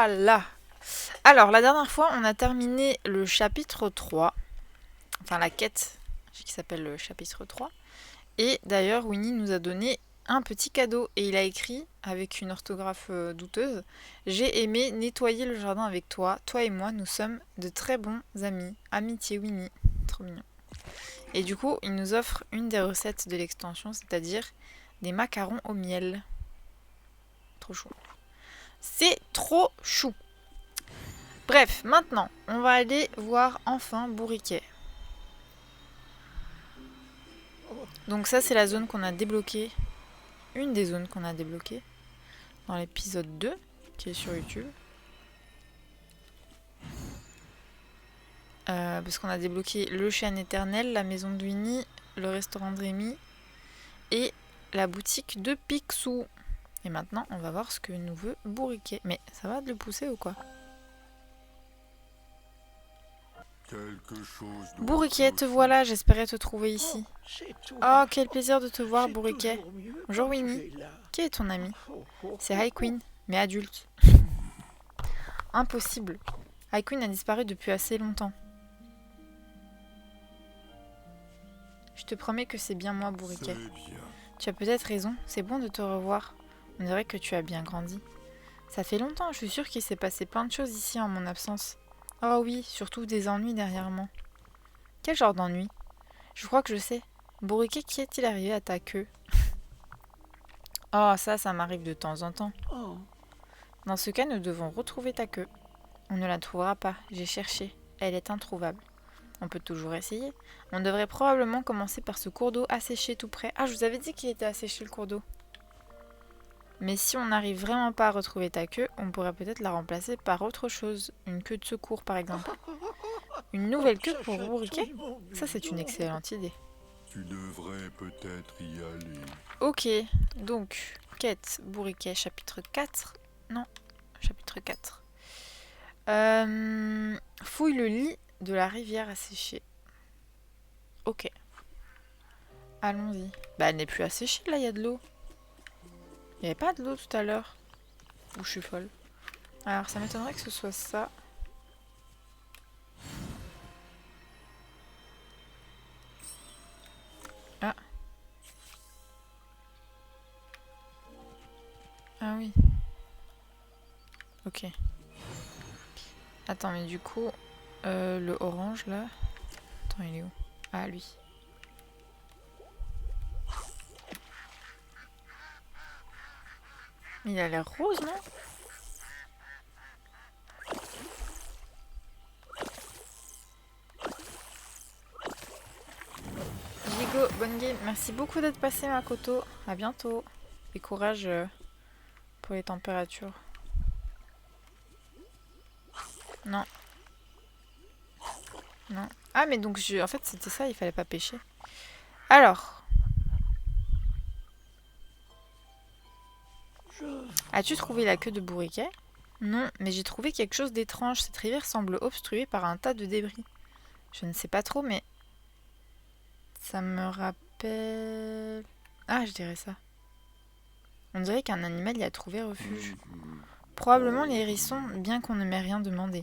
Voilà. Alors, la dernière fois, on a terminé le chapitre 3. Enfin, la quête qui s'appelle le chapitre 3. Et d'ailleurs, Winnie nous a donné un petit cadeau. Et il a écrit, avec une orthographe douteuse, j'ai aimé nettoyer le jardin avec toi. Toi et moi, nous sommes de très bons amis. Amitié, Winnie. Trop mignon. Et du coup, il nous offre une des recettes de l'extension, c'est-à-dire des macarons au miel. Trop chou. C'est trop chou. Bref, maintenant, on va aller voir enfin Bourriquet. Donc ça, c'est la zone qu'on a débloquée. Une des zones qu'on a débloquées dans l'épisode 2, qui est sur YouTube. Parce qu'on a débloqué le chêne éternel, la maison de Winnie, le restaurant de Rémi et la boutique de Picsou. Et maintenant, on va voir ce que nous veut Bourriquet. Mais ça va de le pousser ou quoi? Bourriquet, te voilà, j'espérais te trouver ici. Oh, quel plaisir de te voir, Bourriquet. Bonjour Winnie. Qui est ton ami? C'est High Queen, mais adulte. Impossible. High Queen a disparu depuis assez longtemps. Je te promets que c'est bien moi, Bourriquet. Tu as peut-être raison, c'est bon de te revoir. On dirait que tu as bien grandi. Ça fait longtemps, je suis sûre qu'il s'est passé plein de choses ici en mon absence. Oh oui, surtout des ennuis dernièrement. Quel genre d'ennui? Je crois que je sais. Bourriquet, qui est-il arrivé à ta queue? Oh, ça m'arrive de temps en temps. Dans ce cas, nous devons retrouver ta queue. On ne la trouvera pas, j'ai cherché. Elle est introuvable. On peut toujours essayer. On devrait probablement commencer par ce cours d'eau asséché tout près. Ah, je vous avais dit qu'il était asséché le cours d'eau. Mais si on n'arrive vraiment pas à retrouver ta queue, on pourrait peut-être la remplacer par autre chose. Une queue de secours, par exemple. Une nouvelle queue pour Bourriquet? Ça, c'est une excellente idée. Tu devrais peut-être y aller. Ok, donc, quête Bourriquet, chapitre 4. Non, chapitre 4. Fouille le lit de la rivière asséchée. Ok. Allons-y. Bah, elle n'est plus asséchée, là, il y a de l'eau. Il n'y avait pas de l'eau tout à l'heure. Ou je suis folle. Alors, ça m'étonnerait que ce soit ça. Ah. Ah oui. Ok. Attends, mais du coup, le orange, là... Attends, il est où? Ah, lui. Il a l'air rose, non? Diego, bonne game. Merci beaucoup d'être passé, Makoto. À bientôt. Et courage pour les températures. Non. Non. Ah, mais donc, en fait, c'était ça, il fallait pas pêcher. Alors. As-tu trouvé la queue de Bourriquet? Non, mais j'ai trouvé quelque chose d'étrange. Cette rivière semble obstruée par un tas de débris. Je ne sais pas trop, mais... Ça me rappelle... Ah, je dirais ça. On dirait qu'un animal y a trouvé refuge. Probablement les hérissons, bien qu'on ne m'ait rien demandé.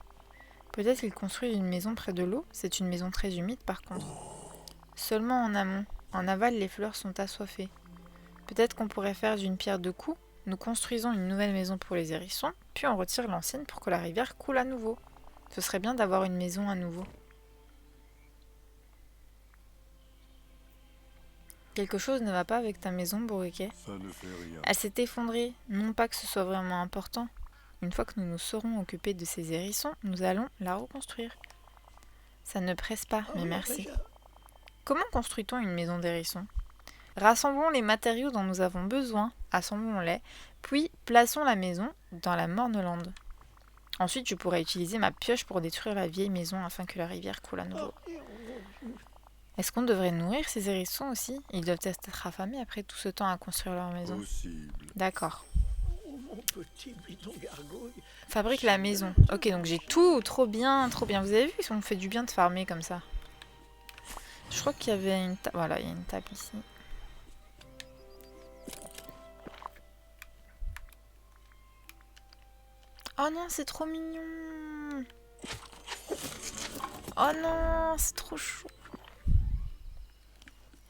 Peut-être qu'ils construisent une maison près de l'eau. C'est une maison très humide, par contre. Seulement en amont. En aval, les fleurs sont assoiffées. Peut-être qu'on pourrait faire d'une pierre deux coups. Nous construisons une nouvelle maison pour les hérissons, puis on retire l'ancienne pour que la rivière coule à nouveau. Ce serait bien d'avoir une maison à nouveau. Quelque chose ne va pas avec ta maison, Bourriquet. Ça ne fait rien. Elle s'est effondrée, non pas que ce soit vraiment important. Une fois que nous nous serons occupés de ces hérissons, nous allons la reconstruire. Ça ne presse pas, mais merci. Comment construit-on une maison d'hérissons? Rassemblons les matériaux dont nous avons besoin, assemblons-les, puis plaçons la maison dans la morne-lande. Ensuite, je pourrai utiliser ma pioche pour détruire la vieille maison afin que la rivière coule à nouveau. Est-ce qu'on devrait nourrir ces hérissons aussi? Ils doivent être affamés après tout ce temps à construire leur maison. Possible. D'accord. Fabrique la maison. Ok, donc j'ai tout, trop bien, trop bien. Vous avez vu, on me fait du bien de farmer comme ça. Je crois qu'il y avait une table. Voilà, il y a une table ici. Oh non, c'est trop mignon. Oh non, c'est trop chou.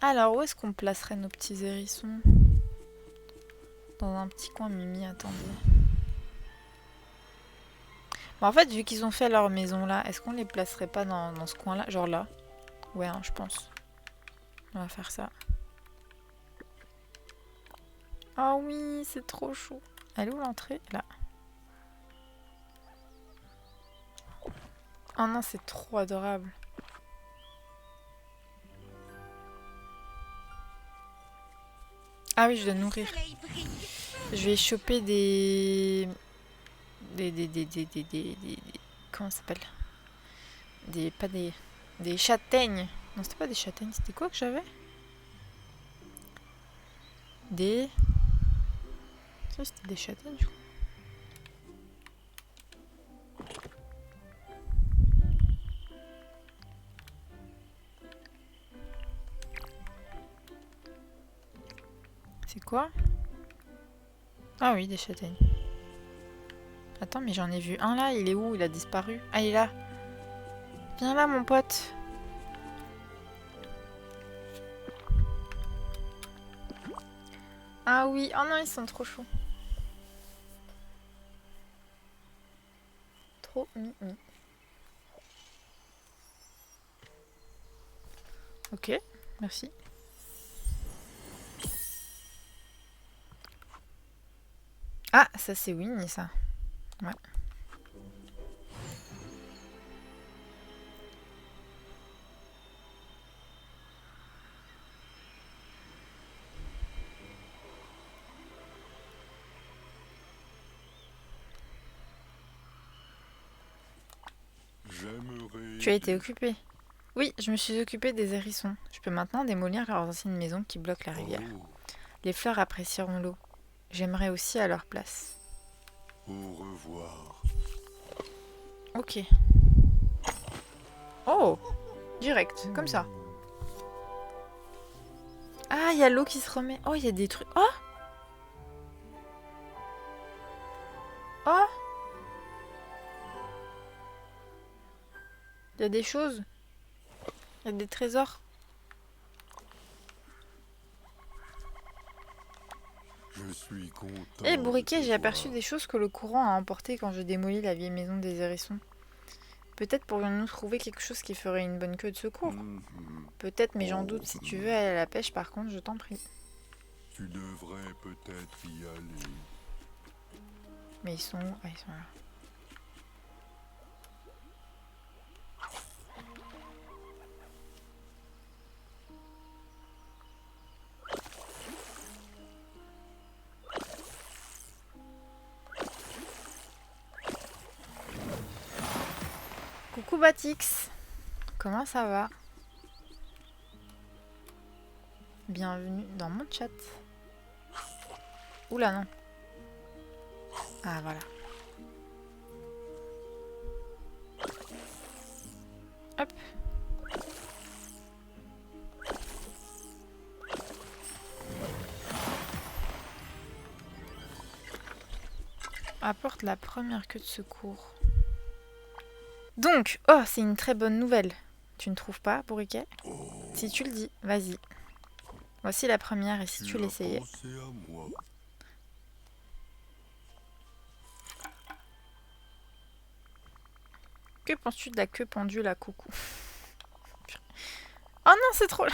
Alors, où est-ce qu'on placerait nos petits hérissons? Dans un petit coin, Mimi, attendez. Bon, en fait, vu qu'ils ont fait leur maison là, est-ce qu'on les placerait pas dans ce coin-là? Genre là? Ouais, hein, je pense. On va faire ça. Oh oui, c'est trop chou. Elle est où l'entrée? Là. Oh non, c'est trop adorable. Ah oui, je dois nourrir. Je vais choper des... Comment ça s'appelle? Pas des... Des châtaignes. Non, c'était pas des châtaignes. C'était quoi que j'avais? Des... Ça, c'était des châtaignes, je crois. C'est quoi? Ah oui, des châtaignes. Attends, mais j'en ai vu un là. Il est où? Il a disparu. Ah, il est là. Viens là, mon pote. Ah oui. Oh non, ils sont trop chauds. Trop mimi. Ok, merci. Ah, ça c'est Winnie, ça. Ouais. J'aimerais... Tu as été occupé? Oui, je me suis occupée des hérissons. Je peux maintenant démolir leurs anciennes maisons qui bloquent la rivière. Oh, Les fleurs apprécieront l'eau. J'aimerais aussi à leur place. au revoir. Ok. Oh! Direct, comme ça. Ah, il y a l'eau qui se remet. Oh, il y a des trucs. Oh! Oh! Il y a des choses. Il y a des trésors. Je suis content. Eh, de Bourriquet, te j'ai aperçu voir. des choses que le courant a emportées quand je démolis la vieille maison des hérissons. Peut-être pourrions-nous trouver quelque chose qui ferait une bonne queue de secours. Mhm. Peut-être, mais j'en doute. Si tu veux aller à la pêche, par contre, je t'en prie. Tu devrais peut-être y aller. Mais ils sont où? Ah, ils sont là. Coucou Batix. Comment ça va? Bienvenue dans mon chat. Oula, non. Ah, voilà. Hop. Apporte la première queue de secours. Donc, oh, c'est une très bonne nouvelle. Tu ne trouves pas, Bourriquet? Si tu le dis, vas-y. Voici la première, et si tu as l'essayais? pensé à moi. Que penses-tu de la queue pendule à coucou? Oh non, c'est trop...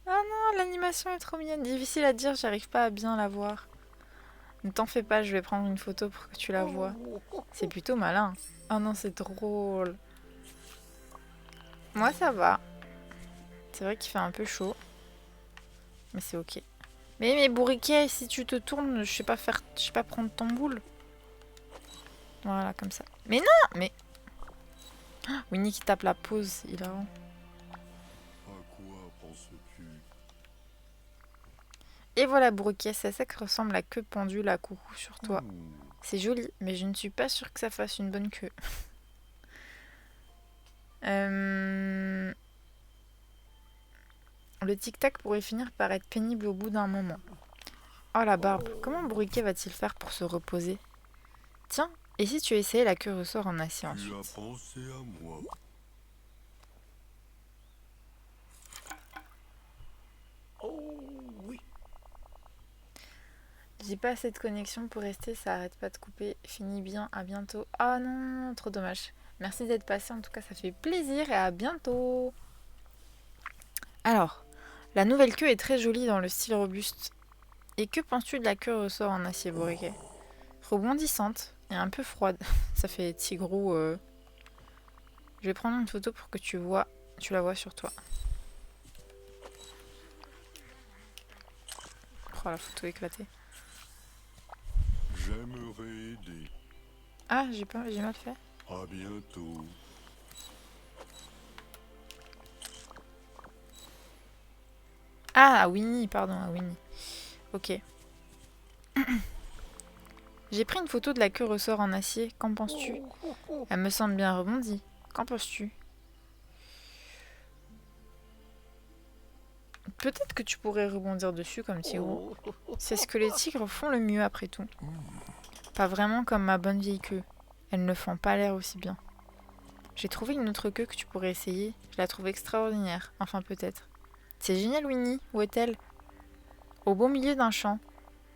Oh non, l'animation est trop mignonne. Difficile à dire, j'arrive pas à bien la voir. Ne t'en fais pas, je vais prendre une photo pour que tu la vois. C'est plutôt malin. Oh non, c'est drôle. Moi, ça va. C'est vrai qu'il fait un peu chaud. Mais c'est ok. Mais Bourriquet, si tu te tournes, je sais pas faire... Je sais pas prendre ton boule. Voilà, comme ça. Mais non, mais... Oh, Winnie qui tape la pause, il a... À quoi penses-tu? Et voilà, Bourriquet, c'est ça que ressemble la queue pendule à coucou sur toi. Hmm. C'est joli, mais je ne suis pas sûre que ça fasse une bonne queue. Le tic-tac pourrait finir par être pénible au bout d'un moment. Oh la barbe, comment Bourriquet va-t-il faire pour se reposer? Tiens, et si tu essayais la queue ressort en acier Tu ensuite? as pensé à moi. Oh oui. J'ai pas assez de connexion pour rester, ça arrête pas de couper. Finis bien, à bientôt. Ah non, trop dommage. Merci d'être passé, en tout cas ça fait plaisir et à bientôt. Alors, la nouvelle queue est très jolie dans le style robuste. Et que penses-tu de la queue ressort en acier bourriquet? Rebondissante et un peu froide. Ça fait tigrou. Je vais prendre une photo pour que tu la vois sur toi. Oh, la photo éclatée. J'aimerais aider. Ah, j'ai mal fait. À bientôt. Ah, Winnie, pardon, à Winnie. Ok. J'ai pris une photo de la queue ressort en acier. Qu'en penses-tu? Elle me semble bien rebondie. Qu'en penses-tu? Peut-être que tu pourrais rebondir dessus comme Tigrou. C'est ce que les tigres font le mieux après tout. Pas vraiment comme ma bonne vieille queue. Elles ne font pas l'air aussi bien. J'ai trouvé une autre queue que tu pourrais essayer. Je la trouve extraordinaire. Enfin peut-être. C'est génial Winnie. Où est-elle? Au beau milieu d'un champ.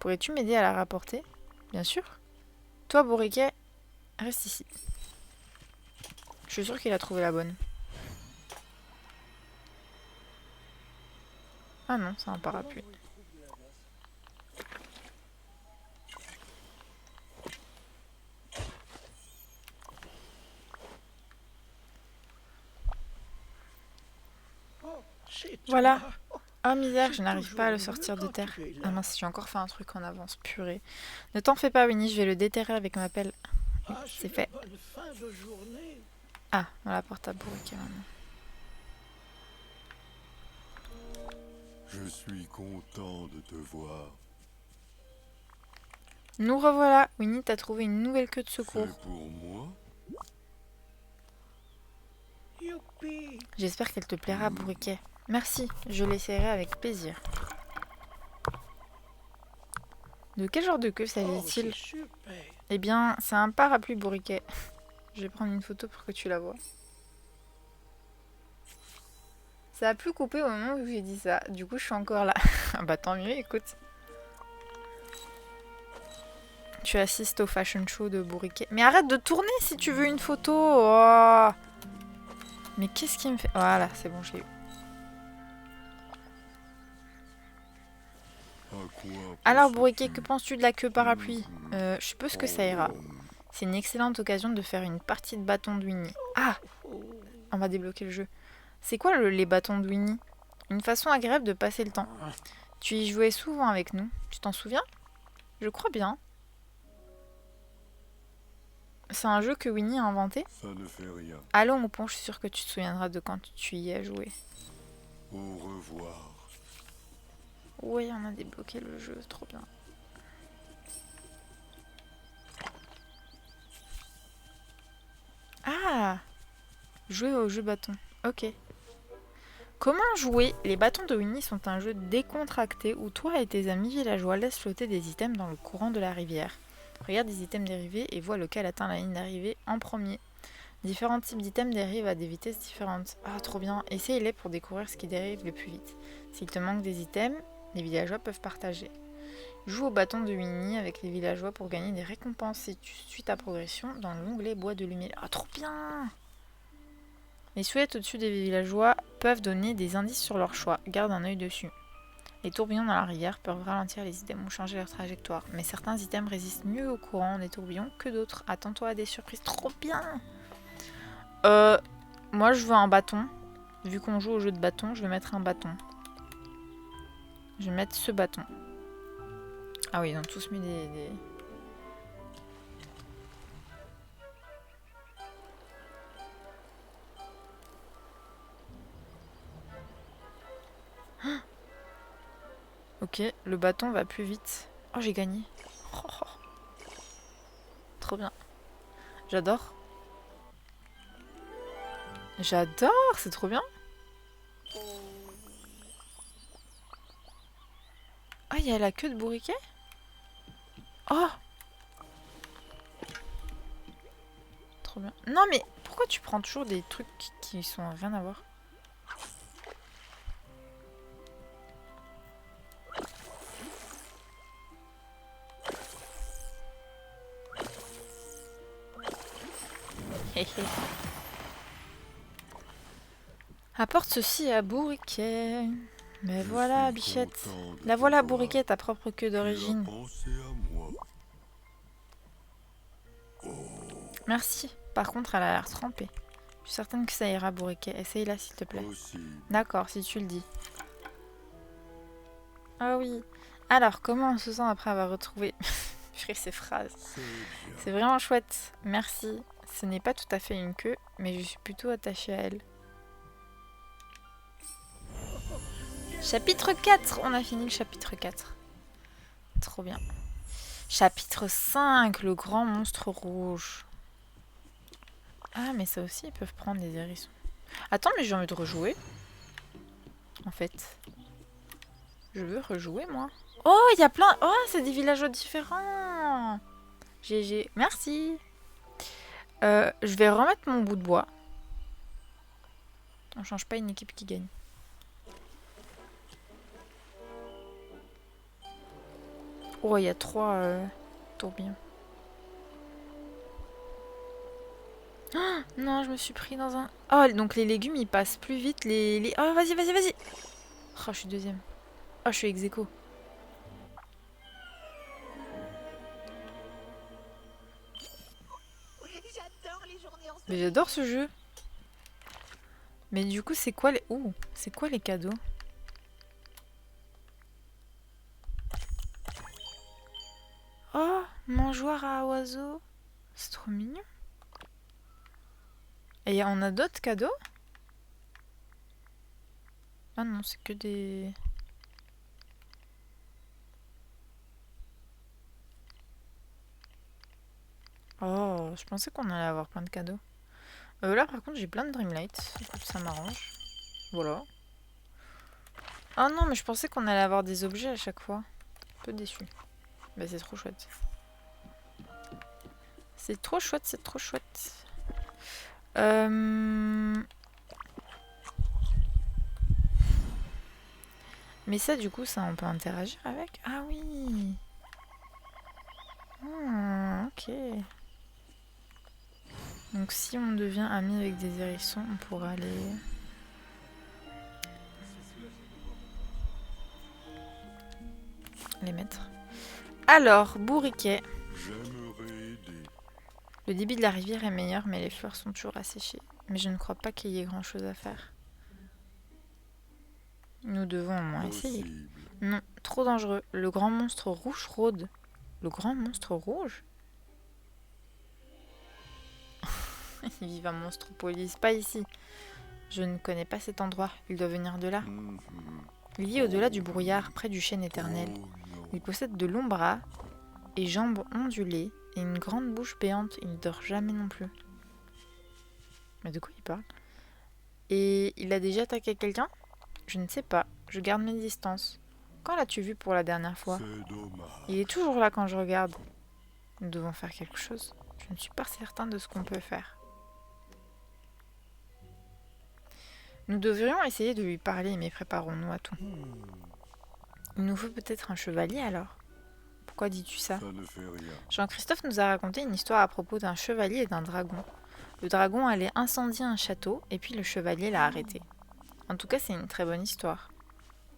Pourrais-tu m'aider à la rapporter? Bien sûr. Toi Bourriquet, reste ici. Je suis sûre qu'il a trouvé la bonne. Ah non, c'est un parapluie. Voilà. Oh misère, je n'arrive pas à le sortir de terre. Ah mince, j'ai encore fait un truc en avance, purée. Ne t'en fais pas Winnie, je vais le déterrer avec ma pelle. C'est fait. Ah, on la porte à Bourriquet maintenant. Je suis content de te voir. Nous revoilà. Winnie, t'as trouvé une nouvelle queue de secours. C'est pour moi? J'espère qu'elle te plaira, Bourriquet. Merci, je l'essayerai avec plaisir. De quel genre de queue s'agit-il? Eh bien, c'est un parapluie Bourriquet. Je vais prendre une photo pour que tu la vois. Ça a plus coupé au moment où j'ai dit ça. Du coup, je suis encore là. Bah tant mieux, écoute. Tu assistes au fashion show de Bourriquet. Mais arrête de tourner si tu veux une photo. Oh. Mais qu'est-ce qui me fait... Voilà, c'est bon, je l'ai eu. Alors Bourriquet, que penses-tu de la queue parapluie? Je suppose que ça ira. C'est une excellente occasion de faire une partie de bâton de Winnie. Ah! On va débloquer le jeu. C'est quoi les bâtons de Winnie? Une façon agréable de passer le temps. Tu y jouais souvent avec nous, tu t'en souviens? Je crois bien. C'est un jeu que Winnie a inventé? Ça ne fait rien. Allons au pont, je suis sûre que tu te souviendras de quand tu y as joué. Au revoir. Oui, on a débloqué le jeu, trop bien. Ah! Jouer au jeu bâton. Ok. Comment jouer? Les bâtons de Winnie sont un jeu décontracté où toi et tes amis villageois laissent flotter des items dans le courant de la rivière. Regarde des items dérivés et vois lequel atteint la ligne d'arrivée en premier. Différents types d'items dérivent à des vitesses différentes. Ah, trop bien. Essaye-les pour découvrir ce qui dérive le plus vite. S'il te manque des items, les villageois peuvent partager. Joue au bâton de Winnie avec les villageois pour gagner des récompenses si tu suis ta progression dans l'onglet bois de lumière. Ah, trop bien! Les soulettes au-dessus des villageois peuvent donner des indices sur leur choix. Garde un œil dessus. Les tourbillons dans la rivière peuvent ralentir les items ou changer leur trajectoire. Mais certains items résistent mieux au courant des tourbillons que d'autres. Attends-toi à des surprises. Trop bien! Moi je veux un bâton. Vu qu'on joue au jeu de bâton, je vais mettre un bâton. Je vais mettre ce bâton. Ah oui, ils ont tous mis des... Ok, le bâton va plus vite. Oh, j'ai gagné. Oh, oh. Trop bien. J'adore. J'adore, c'est trop bien. Ah, il y a la queue de Bourriquet? Oh! Trop bien. Non mais pourquoi tu prends toujours des trucs qui sont rien à voir? Hé hé. Apporte ceci à Bourriquet. Mais Je voilà, suis bichette. content de La te voilà, voir. Bourriquet, ta propre queue Tu as d'origine. pensé à moi. Merci. Par contre, elle a l'air trempée. Je suis certaine que ça ira, Bourriquet. Essaye-la, s'il te plaît. Possible. D'accord, si tu le dis. Ah oui. Alors, comment on se sent après avoir retrouvé... Purée, ces phrases. C'est bien. C'est vraiment chouette. Merci. Ce n'est pas tout à fait une queue, mais je suis plutôt attachée à elle. Chapitre 4. On a fini le chapitre 4. Trop bien. Chapitre 5. Le grand monstre rouge. Ah, mais ça aussi, ils peuvent prendre des hérissons. Attends, mais j'ai envie de rejouer. En fait. Je veux rejouer, moi. Oh, il y a plein... Oh, c'est des villageois différents. GG. Merci. Je vais remettre mon bout de bois. On change pas une équipe qui gagne. Oh, il y a 3 tourbillons. Oh, non, je me suis pris dans un... Oh, donc les légumes, ils passent plus vite. Oh, vas-y, vas-y, vas-y. Oh, je suis deuxième. Oh, je suis ex aequo. Mais j'adore ce jeu. Mais du coup, c'est quoi les... Ouh, c'est quoi les cadeaux? Oh, mangeoire à oiseaux. C'est trop mignon. Et on a d'autres cadeaux? Ah non, c'est que des... Oh, je pensais qu'on allait avoir plein de cadeaux. Là, par contre, j'ai plein de Dreamlight. Écoute, ça m'arrange. Voilà. Oh non, mais je pensais qu'on allait avoir des objets à chaque fois. Un peu déçu. Bah, c'est trop chouette. C'est trop chouette, c'est trop chouette. Mais ça, du coup, ça, on peut interagir avec? Ah oui. Ok. Donc si on devient ami avec des hérissons, on pourra les mettre. Alors, Bourriquet. J'aimerais aider. Le débit de la rivière est meilleur, mais les fleurs sont toujours asséchées. Mais je ne crois pas qu'il y ait grand chose à faire. Nous devons au moins essayer. Possible. Non, trop dangereux. Le grand monstre rouge rôde. Le grand monstre rouge? Viva Monstropolis, pas ici. Je ne connais pas cet endroit. Il doit venir de là. Mhm. Il vit au-delà du brouillard, près du chêne éternel. Oh non. Il possède de longs bras et jambes ondulées et une grande bouche béante. Il ne dort jamais non plus. Mais de quoi il parle? Et il a déjà attaqué quelqu'un? Je ne sais pas. Je garde mes distances. Quand l'as-tu vu pour la dernière fois? C'est dommage. Il est toujours là quand je regarde. Nous devons faire quelque chose. Je ne suis pas certain de ce qu'on peut faire. Nous devrions essayer de lui parler, mais préparons-nous à tout. Il nous faut peut-être un chevalier alors. Pourquoi dis-tu ça? Ça ne fait rien. Jean-Christophe nous a raconté une histoire à propos d'un chevalier et d'un dragon. Le dragon allait incendier un château et puis le chevalier l'a arrêté. En tout cas, c'est une très bonne histoire.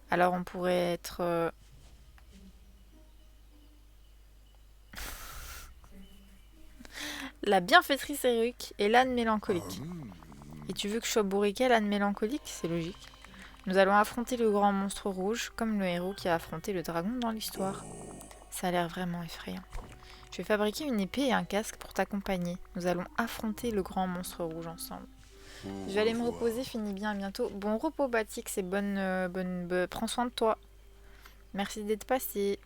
Alors on pourrait être... La bienfaitrice héroïque et l'âne mélancolique. Et tu veux que je sois Bourriquet, l'âne mélancolique? C'est logique. Nous allons affronter le grand monstre rouge, comme le héros qui a affronté le dragon dans l'histoire. Ça a l'air vraiment effrayant. Je vais fabriquer une épée et un casque pour t'accompagner. Nous allons affronter le grand monstre rouge ensemble. Je vais aller me reposer, finis bien, à bientôt. Bon repos Batix et prends soin de toi. Merci d'être passé.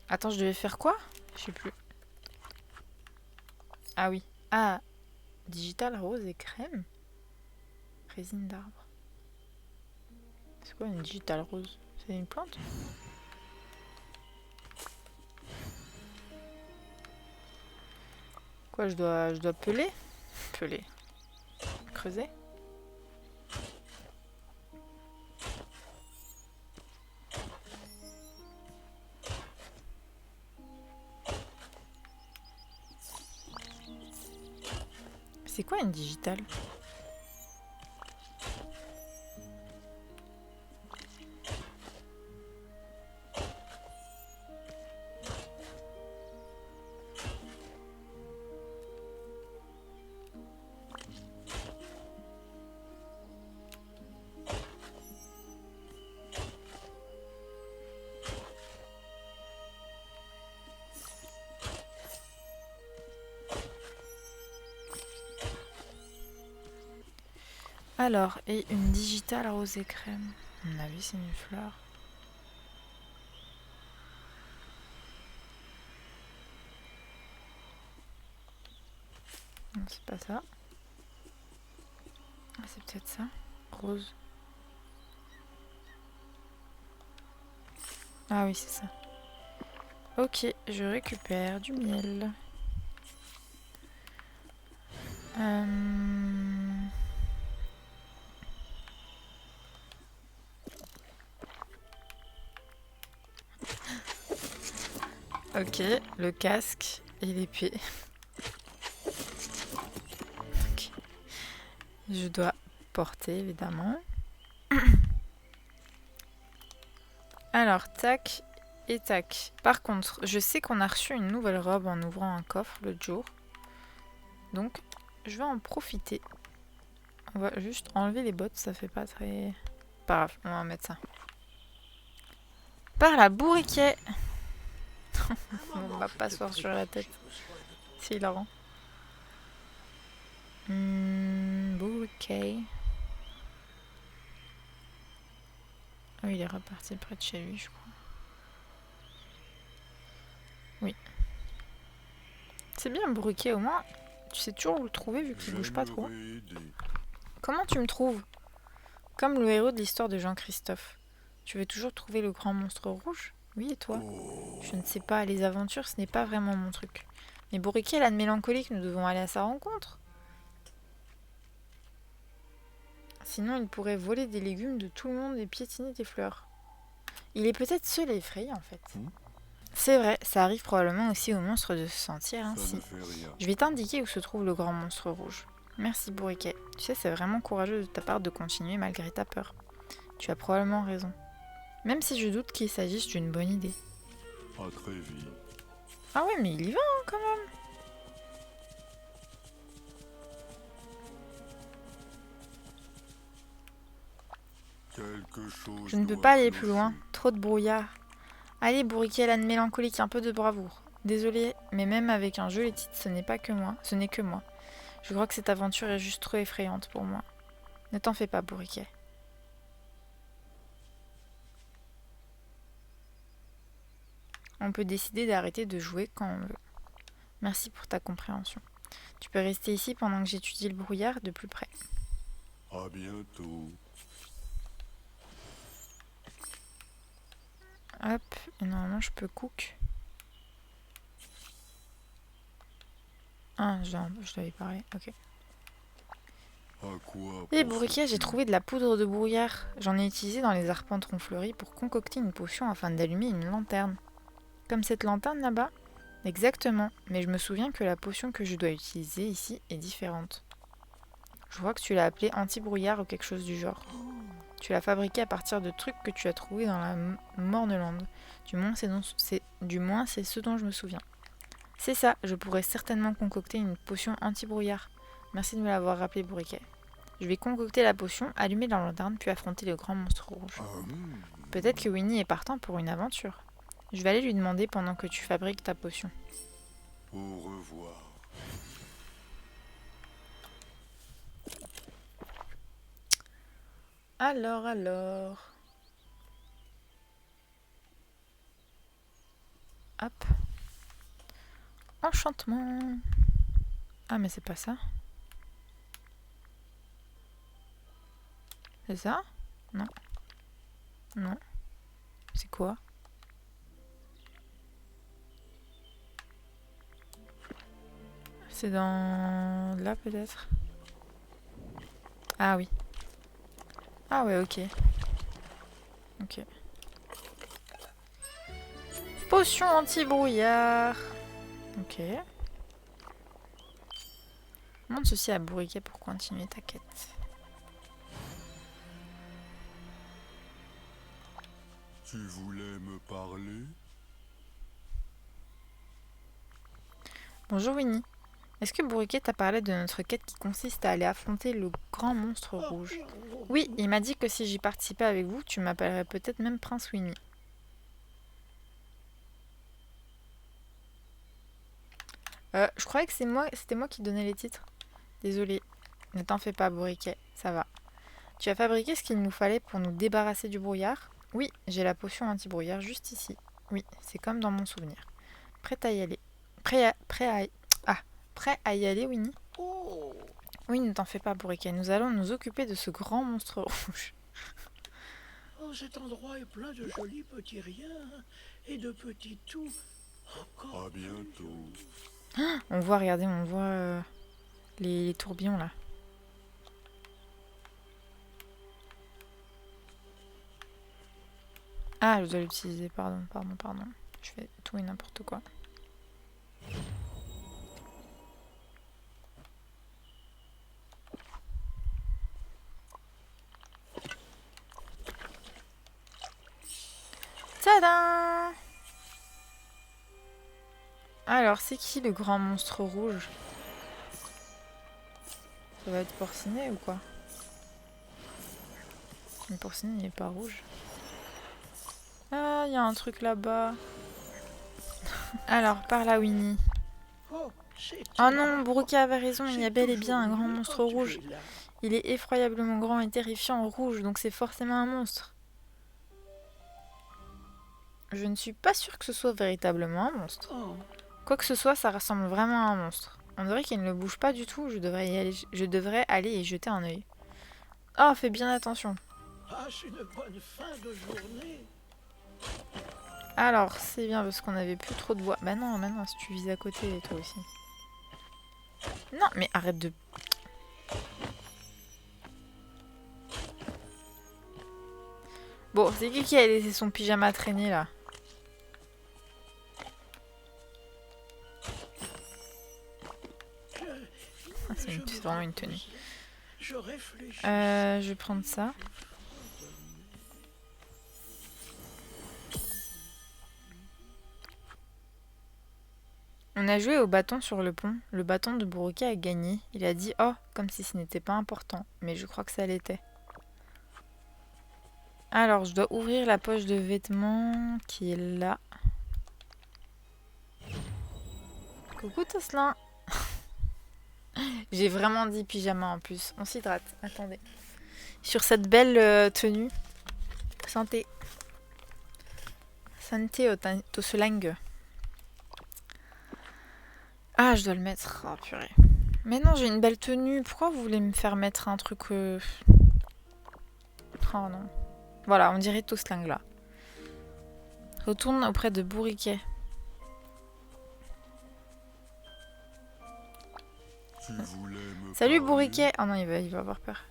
Attends, je devais faire quoi? Je sais plus. Ah oui. Ah, digital rose et crème. Résine d'arbre. C'est quoi une digital rose? C'est une plante? Quoi, je dois peler? Peler. Creuser? C'est quoi une digitale? Alors, et une digitale rose et crème. À mon avis, c'est une fleur. Non, c'est pas ça. Ah, c'est peut-être ça. Rose. Ah oui, c'est ça. Ok, je récupère du miel. Ok, le casque et l'épée. Ok. Je dois porter, évidemment. Alors, tac et tac. Par contre, je sais qu'on a reçu une nouvelle robe en ouvrant un coffre l'autre jour. Donc, je vais en profiter. On va juste enlever les bottes, ça fait pas très... Pas grave, on va mettre ça. Par la bourriquet. On va pas s'asseoir sur la tête. C'est hilarant. Bourriquet. Oh, il est reparti près de chez lui, je crois. Oui. C'est bien, bourriquet, au moins. Tu sais toujours où le trouver vu qu'il bouge pas trop. Comment tu me trouves? Comme le héros de l'histoire de Jean-Christophe. Tu veux toujours trouver le grand monstre rouge? Oui, et toi? Je ne sais pas, les aventures, ce n'est pas vraiment mon truc. Mais bourriquet, l'âne mélancolique, nous devons aller à sa rencontre. Sinon, il pourrait voler des légumes de tout le monde et piétiner des fleurs. Il est peut-être seul et effrayé, en fait. C'est vrai, ça arrive probablement aussi aux monstres de se sentir ainsi. Je vais t'indiquer où se trouve le grand monstre rouge. Merci, bourriquet. Tu sais, c'est vraiment courageux de ta part de continuer malgré ta peur. Tu as probablement raison. Même si je doute qu'il s'agisse d'une bonne idée. À très vite. Ah ouais, mais il y va, hein, quand même. Quelque chose Je ne peux doit pas aller clocher. plus loin. Trop de brouillard. Allez, bourriquet, l'âne mélancolique, un peu de bravoure. Désolée, mais même avec un joli titre, ce n'est que moi. Je crois que cette aventure est juste trop effrayante pour moi. Ne t'en fais pas, bourriquet. On peut décider d'arrêter de jouer quand on veut. Merci pour ta compréhension. Tu peux rester ici pendant que j'étudie le brouillard de plus près. À bientôt. Hop, et normalement je peux cook. Ah, je l'avais parlé, ok. À quoi Et bourriquet, penses-tu? j'ai trouvé de la poudre de brouillard. J'en ai utilisé dans les arpenterons fleuris pour concocter une potion afin d'allumer une lanterne. Comme cette lanterne là-bas? Exactement, mais je me souviens que la potion que je dois utiliser ici est différente. Je vois que tu l'as appelée anti-brouillard ou quelque chose du genre. Tu l'as fabriquée à partir de trucs que tu as trouvés dans la Mornelande. Du moins, c'est ce dont je me souviens. C'est ça, je pourrais certainement concocter une potion anti-brouillard. Merci de me l'avoir rappelé, bourriquet. Je vais concocter la potion, allumer la lanterne, puis affronter le grand monstre rouge. Peut-être que Winnie est partant pour une aventure. Je vais aller lui demander pendant que tu fabriques ta potion. Au revoir. Alors. Hop. Enchantement. Ah, mais c'est pas ça. C'est ça? Non. Non. C'est quoi? C'est dans... là peut-être. Ah oui. Ah ouais, ok. Ok. Potion anti-brouillard. Ok. Montre ceci à Bourriquet pour continuer ta quête. Tu voulais me parler? Bonjour Winnie. Est-ce que Bourriquet t'a parlé de notre quête qui consiste à aller affronter le grand monstre rouge? Oui, il m'a dit que si j'y participais avec vous, tu m'appellerais peut-être même Prince Winnie. Je croyais que c'était moi qui donnais les titres. Désolée. Ne t'en fais pas, Bourriquet, ça va. Tu as fabriqué ce qu'il nous fallait pour nous débarrasser du brouillard? Oui, j'ai la potion anti-brouillard juste ici. Oui, c'est comme dans mon souvenir. Prête à y aller. Prêt à y aller, Winnie? Oh, Oui, ne t'en fais pas, Bourriquet. Nous allons nous occuper de ce grand monstre rouge. oh, cet endroit est plein de jolis petits riens et de petits tout. Encore À bientôt. On voit, regardez, on voit les tourbillons là. Ah, je dois l'utiliser, pardon. Je fais tout et n'importe quoi. Tadam! Alors, c'est qui le grand monstre rouge? Ça va être Porcinet ou quoi? Mais Porcinet, il est pas rouge. Ah, il y a un truc là-bas. Alors, par là, Winnie. Oh, c'est Oh non, Bourriquet avait raison, il y a bel et bien un grand monstre rouge. Il est effroyablement grand et terrifiant rouge, donc c'est forcément un monstre. Je ne suis pas sûre que ce soit véritablement un monstre. Oh, Quoi que ce soit, ça ressemble vraiment à un monstre. On dirait qu'il ne bouge pas du tout, je devrais aller y jeter un œil. Oh, fais bien attention. passe une bonne fin de journée. Alors, c'est bien parce qu'on avait plus trop de bois. Bah non, maintenant, si tu vises à côté, toi aussi. Non, mais arrête de... Bon, c'est qui a laissé son pyjama traîner, là? Ah, c'est vraiment une tenue. Je réfléchis. Je vais prendre ça. On a joué au bâton sur le pont. Le bâton de Bourriquet a gagné. Il a dit « Oh !» comme si ce n'était pas important. Mais je crois que ça l'était. Alors, je dois ouvrir la poche de vêtements qui est là. Coucou Tosselin. J'ai vraiment dit pyjama en plus. On s'hydrate. Attendez. Sur cette belle tenue. Santé. Santé au Tosselang. Ah, je dois le mettre. Oh purée. Mais non, j'ai une belle tenue. Pourquoi vous voulez me faire mettre un truc... Oh non. Voilà, on dirait Tosselang là. Retourne auprès de Bourriquet. Salut Bourriquet. Oh non, il va avoir peur.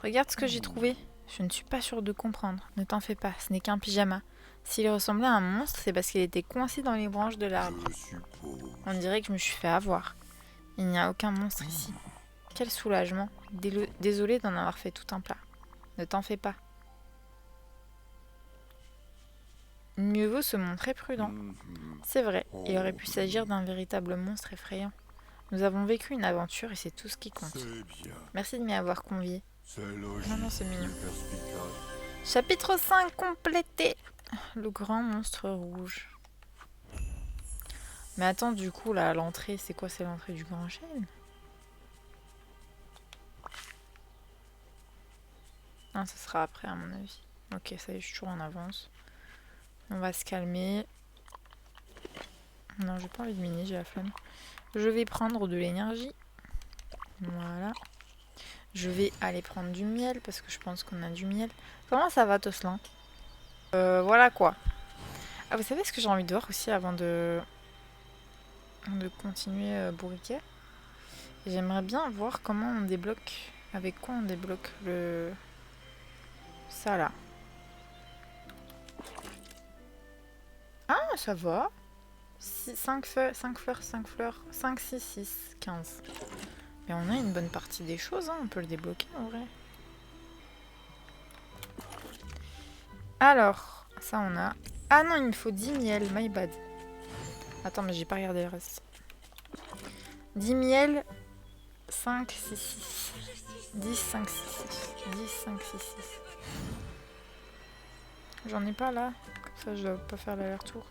Regarde ce que j'ai trouvé. Je ne suis pas sûre de comprendre. Ne t'en fais pas, ce n'est qu'un pyjama. S'il ressemblait à un monstre, c'est parce qu'il était coincé dans les branches de l'arbre. On dirait que je me suis fait avoir. Il n'y a aucun monstre ici. Quel soulagement. Désolée d'en avoir fait tout un plat. Ne t'en fais pas. Mieux vaut se montrer prudent. C'est vrai, il aurait pu s'agir d'un véritable monstre effrayant. Nous avons vécu une aventure et c'est tout ce qui compte. Merci de m'y avoir convié. Non, c'est mignon. Chapitre 5 complété. Le grand monstre rouge. Mais attends, du coup, là, l'entrée, c'est quoi? C'est l'entrée du grand chêne? Non, ça sera après, à mon avis. Ok, ça y est, je suis toujours en avance. On va se calmer. Non, j'ai pas envie de miner, j'ai la flemme. Je vais prendre de l'énergie. Voilà. Je vais aller prendre du miel, parce que je pense qu'on a du miel. Comment ça va, Tosselin? Voilà quoi. Ah, vous savez ce que j'ai envie de voir aussi avant de de continuer Bourriquet. Et j'aimerais bien voir comment on débloque, avec quoi on débloque le... ça là. Ah, ça va. 5 fleurs, 5 fleurs, 5, 6, 6, 15. Mais on a une bonne partie des choses, hein. On peut le débloquer en vrai. Alors, ça on a... Ah non, il me faut 10 miel, my bad. Attends, mais j'ai pas regardé le reste. 10 miel, 5, 6, 6. 10, 5, 6, 6. 10, 5, 6, 6. J'en ai pas là. Comme ça, je dois pas faire l'aller-retour.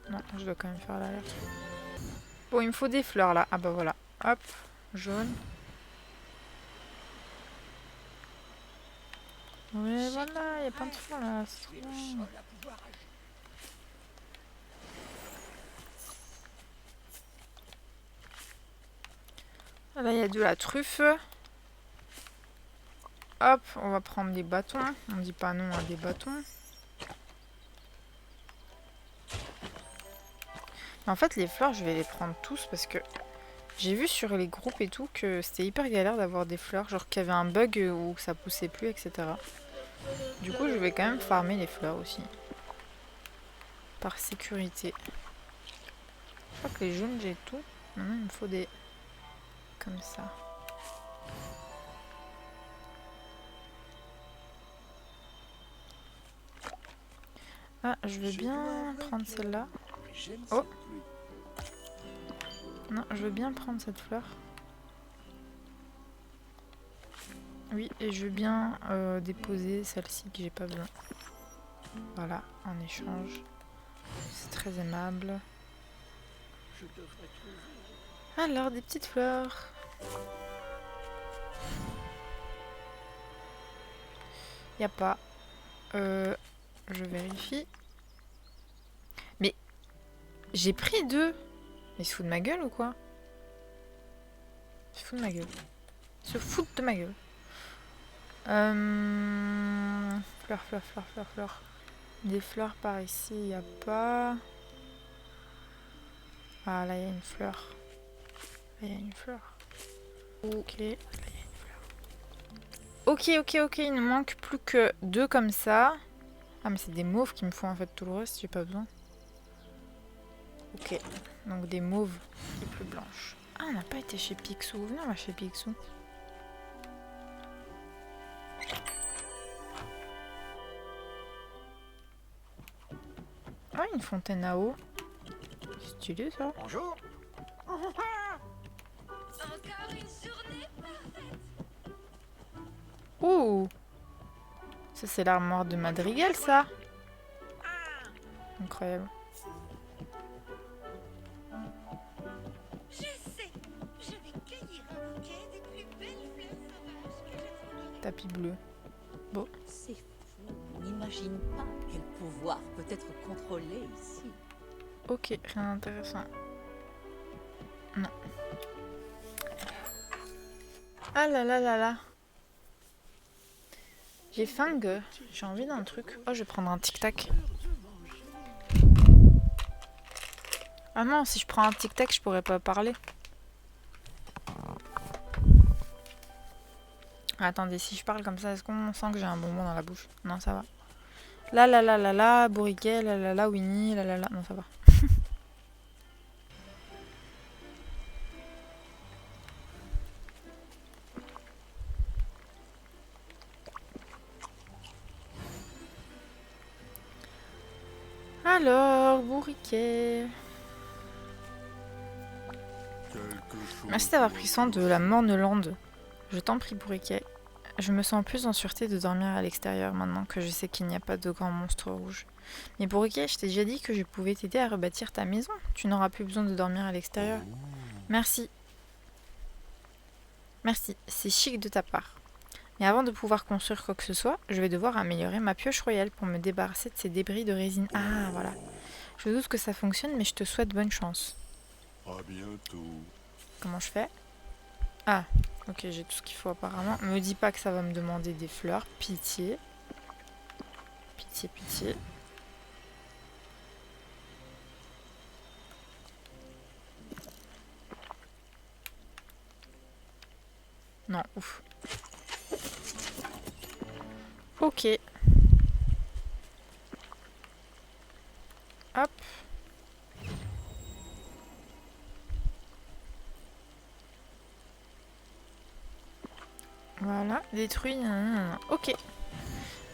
Non, je dois quand même faire l'aller-retour. Bon, il me faut des fleurs là. Ah bah voilà. Hop, jaune. Ouais, voilà, il y a plein de fleurs là. C'est trop bien. Là, il y a de la truffe. Hop, on va prendre des bâtons. On dit pas non à des bâtons. Mais en fait, les fleurs, je vais les prendre tous parce que j'ai vu sur les groupes et tout que c'était hyper galère d'avoir des fleurs. Genre qu'il y avait un bug où ça poussait plus, etc. Du coup, je vais quand même farmer les fleurs aussi. Par sécurité. Je crois que les jaunes, j'ai tout. Maintenant, il me faut des... comme ça. Ah, je veux bien prendre celle-là. Oh! Non, je veux bien prendre cette fleur. Oui, et je veux bien déposer celle-ci que j'ai pas besoin. Voilà, en échange. C'est très aimable. Alors, des petites fleurs. Y a pas. Je vérifie. Mais j'ai pris 2. Mais ils se foutent de ma gueule ou quoi? Ils se foutent de ma gueule. Ils se foutent de ma gueule. Fleurs, fleurs, fleurs, fleurs, fleurs. Des fleurs par ici, il n'y a pas. Ah, là, il y a une fleur. Là, il y a une fleur. Ok. Là, il y a une fleur. Ok, ok, ok. Il ne manque plus que 2 comme ça. Ah, mais c'est des mauves qui me font en fait tout le reste. J'ai pas besoin. Ok. Donc des mauves et plus blanches. Ah, on n'a pas été chez Picsou. Venez, on va chez Picsou. Ah, une fontaine à eau. C'est stylé ça. Bonjour. Encore une journée parfaite. Ouh. Ça, c'est l'armoire de Madrigal, ça. Incroyable. Je sais, je vais cueillir un bouquet des plus belles fleurs sauvages que je trouverai. Tapis bleu. C'est fou, on n'imagine pas quel pouvoir peut être contrôlé ici. Ok, rien d'intéressant. Non. Ah là là là là. J'ai faim, gueux. J'ai envie d'un truc. Oh, je vais prendre un tic-tac. Ah non, si je prends un tic-tac, je pourrais pas parler. Attendez, si je parle comme ça, est-ce qu'on sent que j'ai un bonbon dans la bouche? Non, ça va. La la la la la, Bourriquet, la la la, Winnie, la la la. Non, ça va. Alors, Bourriquet. Merci d'avoir pris soin de la Mornelande. Je t'en prie, Bourriquet. Je me sens plus en sûreté de dormir à l'extérieur maintenant que je sais qu'il n'y a pas de grands monstres rouges. Mais Bourriquet, je t'ai déjà dit que je pouvais t'aider à rebâtir ta maison. Tu n'auras plus besoin de dormir à l'extérieur. Merci. Merci, c'est chic de ta part. Mais avant de pouvoir construire quoi que ce soit, je vais devoir améliorer ma pioche royale pour me débarrasser de ces débris de résine. Ah, voilà. Je doute que ça fonctionne, mais je te souhaite bonne chance. À bientôt. Comment je fais? Ah, ok, j'ai tout ce qu'il faut apparemment. Me dis pas que ça va me demander des fleurs. Pitié. Pitié, pitié. Non, ouf. Ok. Hop. Voilà, détruit. Ok.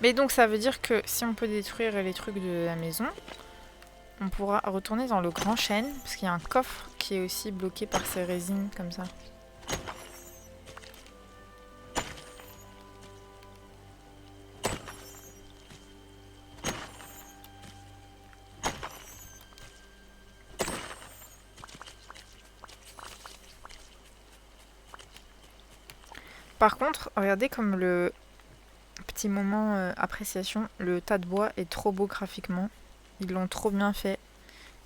Mais donc ça veut dire que si on peut détruire les trucs de la maison, on pourra retourner dans le grand chêne, parce qu'il y a un coffre qui est aussi bloqué par ces résines comme ça. Par contre, regardez comme le petit moment appréciation, le tas de bois est trop beau graphiquement. Ils l'ont trop bien fait.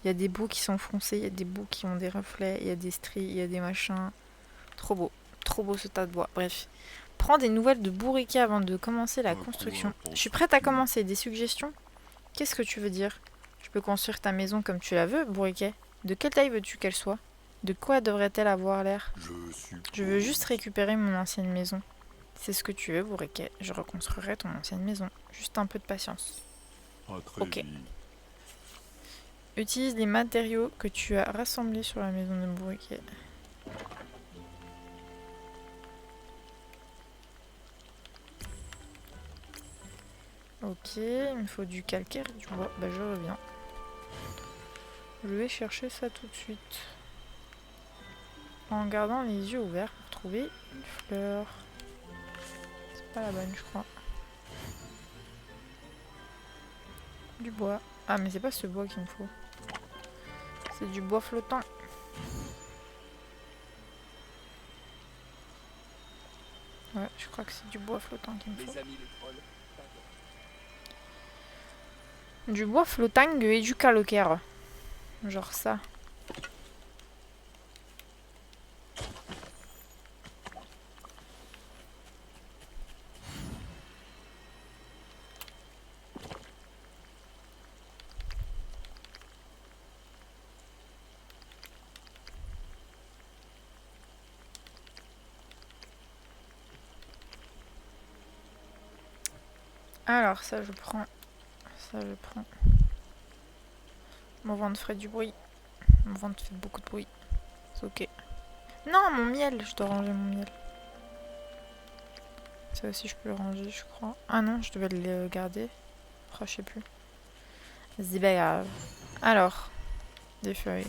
Il y a des bouts qui sont foncés, il y a des bouts qui ont des reflets, il y a des stries, il y a des machins. Trop beau ce tas de bois. Bref. Prends des nouvelles de Bourriquet avant de commencer la construction. Je suis prête à commencer. Des suggestions? Qu'est-ce que tu veux dire? Je peux construire ta maison comme tu la veux, Bourriquet. De quelle taille veux-tu qu'elle soit? De quoi devrait-elle avoir l'air? Je veux juste récupérer mon ancienne maison. C'est ce que tu veux, Bourriquet. Je reconstruirai ton ancienne maison. Juste un peu de patience. Ok. Utilise les matériaux que tu as rassemblés sur la maison de Bourriquet. Ok, il me faut du calcaire et du bois. Bah je reviens. Je vais chercher ça tout de suite. En gardant les yeux ouverts pour trouver une fleur. C'est pas la bonne, je crois. Du bois. Ah, mais c'est pas ce bois qu'il me faut. C'est du bois flottant. Ouais, je crois que c'est du bois flottant qu'il me faut. Du bois flottant et du calcaire. Genre ça. Alors ça je prends. Ça je prends. Mon ventre ferait du bruit. Mon ventre fait beaucoup de bruit. C'est ok. Non, mon miel. Je dois ranger mon miel. Ça aussi je peux le ranger je crois. Ah non, je devais le garder. Oh, je sais plus. C'est pas grave. Alors. Des feuilles.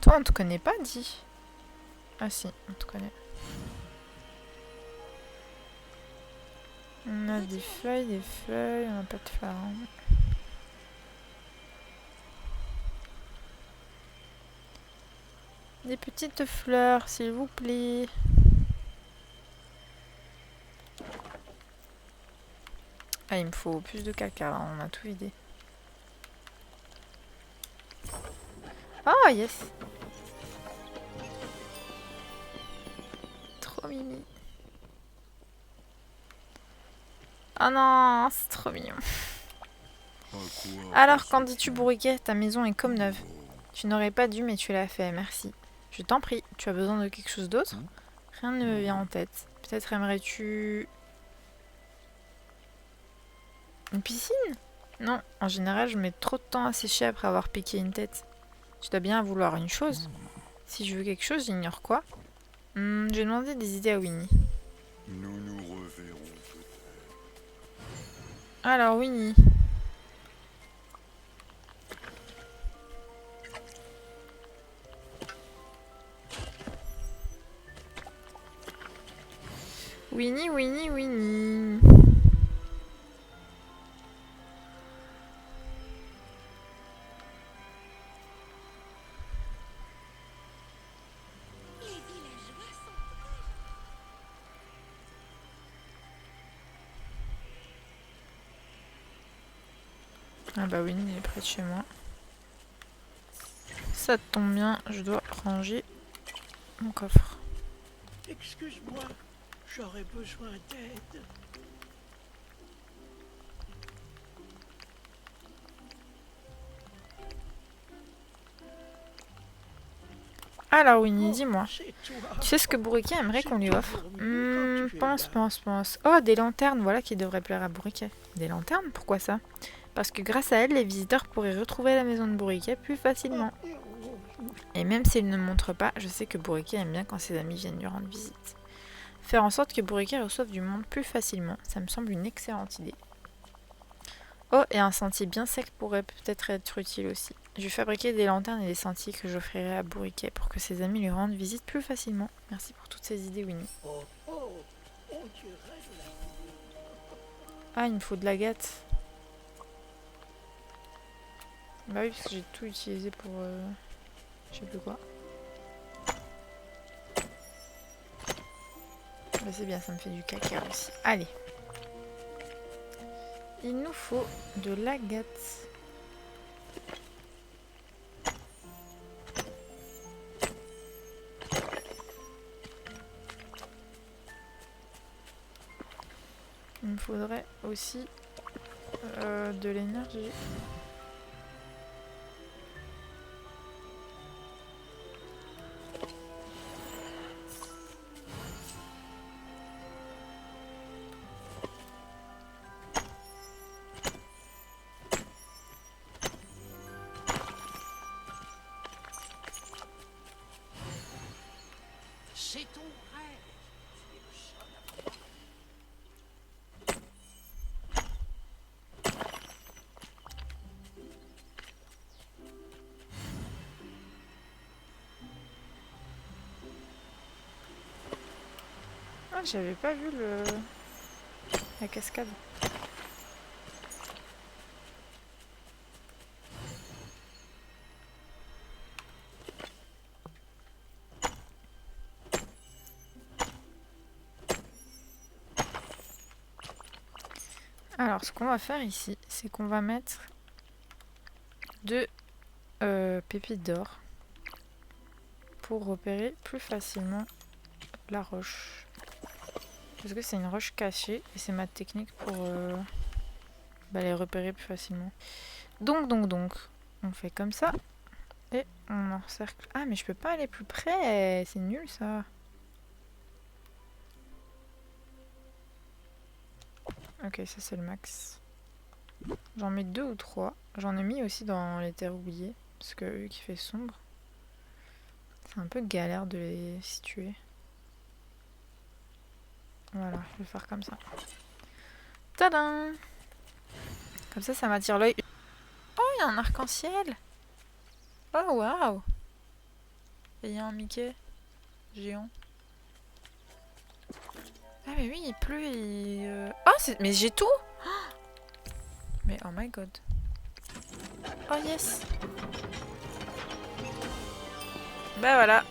Toi on te connaît pas, dis. Ah si, on te connaît. On a des feuilles, on n'a pas de farine. Des petites fleurs, s'il vous plaît. Ah, il me faut plus de caca, là. On a tout vidé. Oh, yes! Trop mimi. Oh non, c'est trop mignon. Alors, qu'en dis-tu, Bourriquet? Ta maison est comme neuve. Tu n'aurais pas dû, mais tu l'as fait, merci. Je t'en prie, tu as besoin de quelque chose d'autre? Rien ne me vient en tête. Peut-être aimerais-tu... Une piscine? Non, en général, je mets trop de temps à sécher après avoir piqué une tête. Tu dois bien vouloir une chose. Si je veux quelque chose, j'ignore quoi. J'ai demandé des idées à Winnie. Nous nous reverrons peut-être. Alors, Winnie. Winnie, Winnie, Winnie. Les villageois sont Ah bah Winnie il est près de chez moi. Ça tombe bien, je dois ranger mon coffre. Excuse-moi, j'aurais besoin d'aide. Alors Winnie, dis-moi. C'est toi. Tu sais ce que Bourriquet aimerait qu'on lui offre? toujours mieux quand tu es là. Pense. Oh, des lanternes, voilà qui devrait plaire à Bourriquet. Des lanternes? Pourquoi ça? Parce que grâce à elles, les visiteurs pourraient retrouver la maison de Bourriquet plus facilement. Et même s'il ne montre pas, je sais que Bourriquet aime bien quand ses amis viennent lui rendre visite. Faire en sorte que Bourriquet reçoive du monde plus facilement, ça me semble une excellente idée. Oh, et un sentier bien sec pourrait peut-être être utile aussi. Je vais fabriquer des lanternes et des sentiers que j'offrirai à Bourriquet pour que ses amis lui rendent visite plus facilement. Merci pour toutes ces idées, Winnie. Oh, oh, on dirait de la... Ah, il me faut de l'agate. Bah oui, parce que j'ai tout utilisé pour... je sais plus quoi. Bah c'est bien, ça me fait du caca aussi. Allez. Il nous faut de l'agate. Il me faudrait aussi de l'énergie. C'est ton rêve. Ah, j'avais pas vu la cascade. Alors, ce qu'on va faire ici, c'est qu'on va mettre deux pépites d'or pour repérer plus facilement la roche. Parce que c'est une roche cachée et c'est ma technique pour les repérer plus facilement. Donc, on fait comme ça et on encercle. Ah, mais je peux pas aller plus près, c'est nul ça. Ok, ça c'est le max. J'en mets 2 ou 3. J'en ai mis aussi dans les terres oubliées. Parce que vu qu'il fait sombre, c'est un peu galère de les situer. Voilà, je vais faire comme ça. Tadam! Comme ça m'attire l'œil. Oh, il y a un arc-en-ciel! Oh, waouh! Et il y a un Mickey géant. Ah, mais oui, il pleut et... Oh, mais j'ai tout! Mais oh my god. Oh yes! Bah voilà,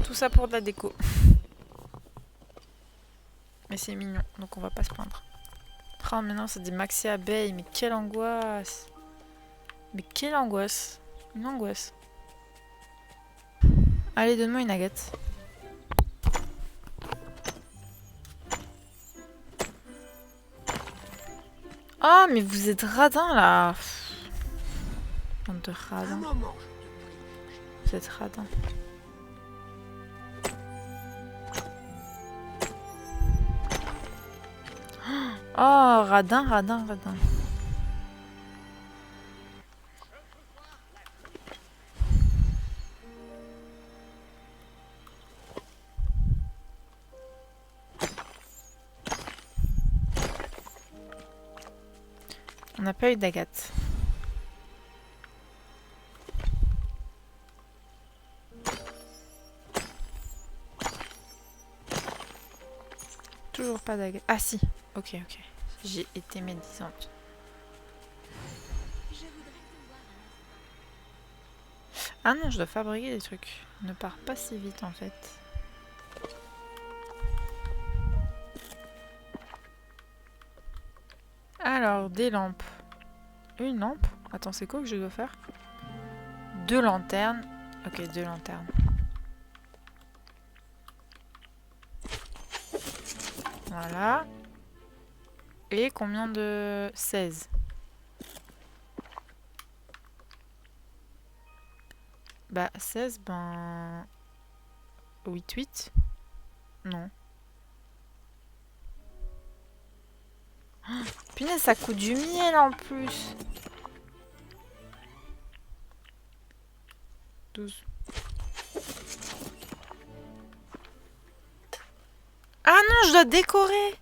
tout ça pour de la déco. Mais c'est mignon, donc on va pas se plaindre. Oh mais non, c'est des maxi abeilles, mais quelle angoisse! Mais quelle angoisse! Une angoisse. Allez, donne-moi une agate. Oh, mais vous êtes radin là! Bande de Un radins. moment, je te prie. Vous êtes radin. Oh, radin. On n'a pas eu d'agate. Toujours pas d'agate. Ah si, ok. J'ai été médisante. Je voudrais te voir Ah non, je dois fabriquer des trucs. Ne pars pas si vite en fait. Alors, des lampes. Une lampe? Attends, c'est quoi que je dois faire? 2 lanternes. Ok, 2 lanternes. Voilà. Et combien de... 16. Bah 16, ben... 8-8. Non. Oh, punaise, ça coûte du miel en plus. 12. Ah non, je dois décorer.